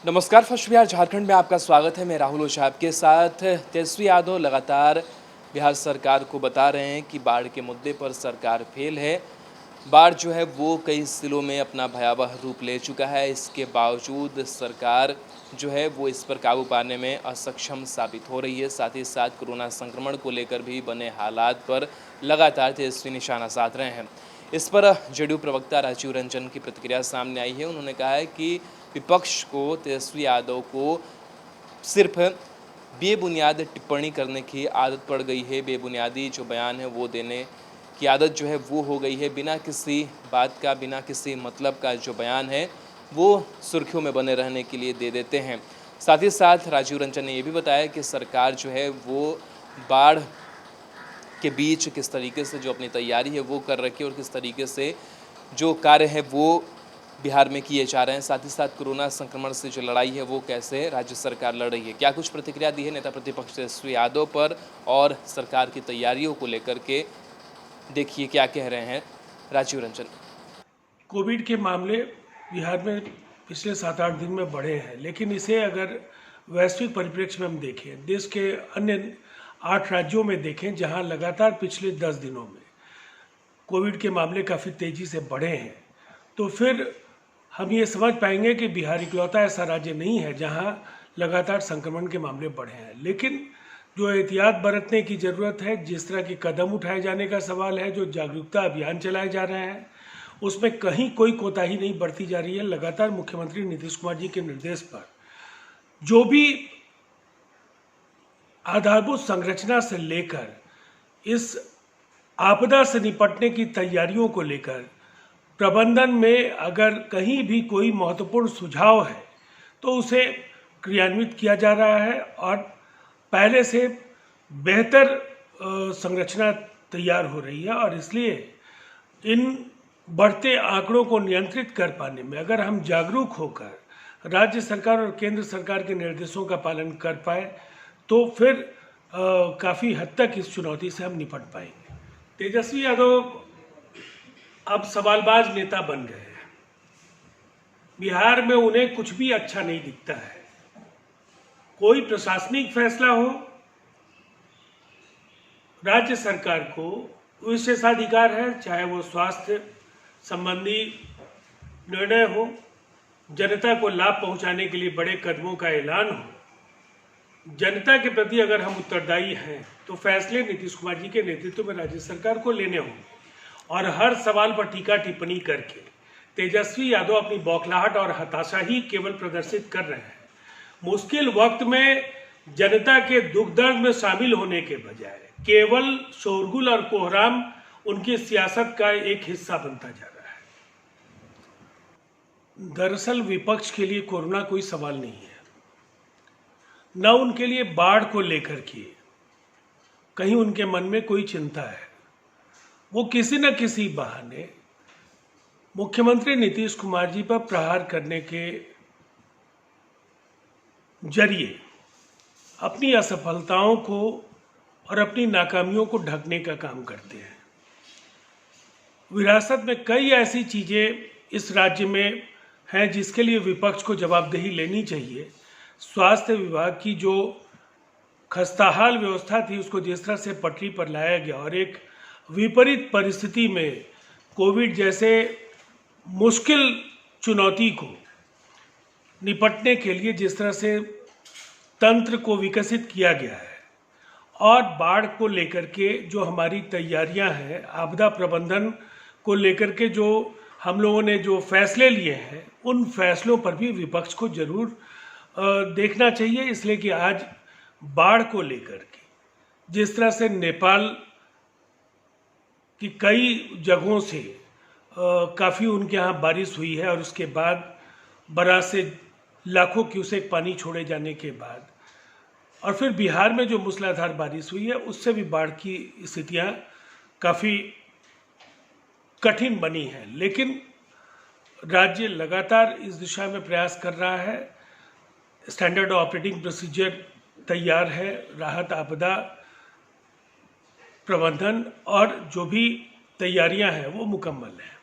नमस्कार, फर्स्ट बिहार झारखंड में आपका स्वागत है। मैं राहुल ओझा आपके साथ। तेजस्वी यादव लगातार बिहार सरकार को बता रहे हैं कि बाढ़ के मुद्दे पर सरकार फेल है। बाढ़ जो है वो कई जिलों में अपना भयावह रूप ले चुका है। इसके बावजूद सरकार जो है वो इस पर काबू पाने में असक्षम साबित हो रही है। साथ ही साथ कोरोना संक्रमण को लेकर भी बने हालात पर लगातार तेजस्वी निशाना साध रहे हैं। इस पर जेडीयू प्रवक्ता राजीव रंजन की प्रतिक्रिया सामने आई है। उन्होंने कहा है कि विपक्ष को तेजस्वी यादव को सिर्फ बेबुनियाद टिप्पणी करने की आदत पड़ गई है। बेबुनियादी जो बयान है वो देने की आदत जो है वो हो गई है। बिना किसी बात का, बिना किसी मतलब का जो बयान है वो सुर्खियों में बने रहने के लिए दे देते हैं। साथ ही साथ राजीव रंजन ने ये भी बताया कि सरकार जो है वो बाढ़ के बीच किस तरीके से जो अपनी तैयारी है वो कर रखी है और किस तरीके से जो कार्य है वो बिहार में किए जा रहे हैं। साथ ही साथ कोरोना संक्रमण से जो लड़ाई है वो कैसे राज्य सरकार लड़ रही है। क्या कुछ प्रतिक्रिया दी है नेता प्रतिपक्ष तेजस्वी यादव पर और सरकार की तैयारियों को लेकर के, देखिए क्या कह रहे हैं राजीव रंजन। कोविड के मामले बिहार में पिछले 7-8 दिन में बढ़े हैं, लेकिन इसे अगर वैश्विक परिप्रेक्ष्य में हम देखें, देश के अन्य 8 राज्यों में देखें जहां लगातार पिछले 10 दिनों में कोविड के मामले काफ़ी तेज़ी से बढ़े हैं, तो फिर हम ये समझ पाएंगे कि बिहार इकलौता ऐसा राज्य नहीं है जहां लगातार संक्रमण के मामले बढ़े हैं। लेकिन जो एहतियात बरतने की ज़रूरत है, जिस तरह के कदम उठाए जाने का सवाल है, जो जागरूकता अभियान चलाए जा रहे हैं, उसमें कहीं कोई कोताही नहीं बरती जा रही है। लगातार मुख्यमंत्री नीतीश कुमार जी के निर्देश पर जो भी आधारभूत संरचना से लेकर इस आपदा से निपटने की तैयारियों को लेकर प्रबंधन में अगर कहीं भी कोई महत्वपूर्ण सुझाव है तो उसे क्रियान्वित किया जा रहा है और पहले से बेहतर संरचना तैयार हो रही है। और इसलिए इन बढ़ते आंकड़ों को नियंत्रित कर पाने में अगर हम जागरूक होकर राज्य सरकार और केंद्र सरकार के निर्देशों का पालन कर पाए तो फिर काफ़ी हद तक इस चुनौती से हम निपट पाएंगे। तेजस्वी यादव अब सवालबाज नेता बन गए हैं। बिहार में उन्हें कुछ भी अच्छा नहीं दिखता है। कोई प्रशासनिक फैसला हो, राज्य सरकार को विशेषाधिकार है, चाहे वो स्वास्थ्य संबंधी निर्णय हो, जनता को लाभ पहुंचाने के लिए बड़े कदमों का ऐलान हो। जनता के प्रति अगर हम उत्तरदायी हैं तो फैसले नीतीश कुमार जी के नेतृत्व में राज्य सरकार को लेने होंगे। और हर सवाल पर टीका टिप्पणी करके तेजस्वी यादव अपनी बौखलाहट और हताशा ही केवल प्रदर्शित कर रहे हैं। मुश्किल वक्त में जनता के दुख दर्द में शामिल होने के बजाय केवल शोरगुल और कोहराम उनकी सियासत का एक हिस्सा बनता जा रहा है। दरअसल विपक्ष के लिए कोरोना कोई सवाल नहीं है, न उनके लिए बाढ़ को लेकर के कहीं उनके मन में कोई चिंता है। वो किसी न किसी बहाने मुख्यमंत्री नीतीश कुमार जी पर प्रहार करने के जरिए अपनी असफलताओं को और अपनी नाकामियों को ढकने का काम करते हैं। विरासत में कई ऐसी चीज़ें इस राज्य में हैं जिसके लिए विपक्ष को जवाबदेही लेनी चाहिए। स्वास्थ्य विभाग की जो खस्ताहाल व्यवस्था थी उसको जिस तरह से पटरी पर लाया गया और एक विपरीत परिस्थिति में कोविड जैसे मुश्किल चुनौती को निपटने के लिए जिस तरह से तंत्र को विकसित किया गया है और बाढ़ को लेकर के जो हमारी तैयारियां हैं, आपदा प्रबंधन को लेकर के जो हम लोगों ने जो फैसले लिए हैं, उन फैसलों पर भी विपक्ष को जरूर देखना चाहिए। इसलिए कि आज बाढ़ को लेकर के जिस तरह से नेपाल कि कई जगहों से काफ़ी उनके यहाँ बारिश हुई है और उसके बाद बराज से लाखों क्यूसेक पानी छोड़े जाने के बाद और फिर बिहार में जो मूसलाधार बारिश हुई है उससे भी बाढ़ की स्थितियाँ काफ़ी कठिन बनी हैं। लेकिन राज्य लगातार इस दिशा में प्रयास कर रहा है। स्टैंडर्ड ऑपरेटिंग प्रोसीजर तैयार है, राहत आपदा प्रबंधन और जो भी तैयारियां हैं वो मुकम्मल हैं।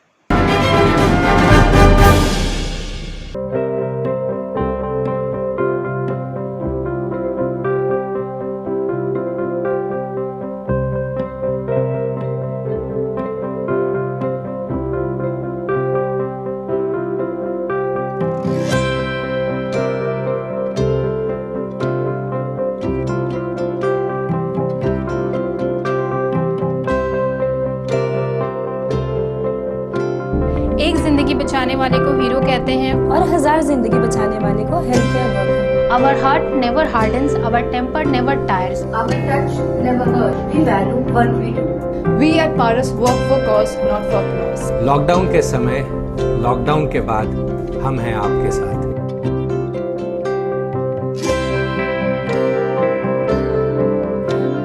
जिंदगी बचाने वाले को हीरो कहते हैं और 1000 जिंदगी बचाने वाले को health care worker. Our heart never hardens, our temper never tires. Our touch never hurts. We value what we do. We at Paras work for cause, not for applause. Lockdown के समय, lockdown के बाद हम हैं आपके साथ।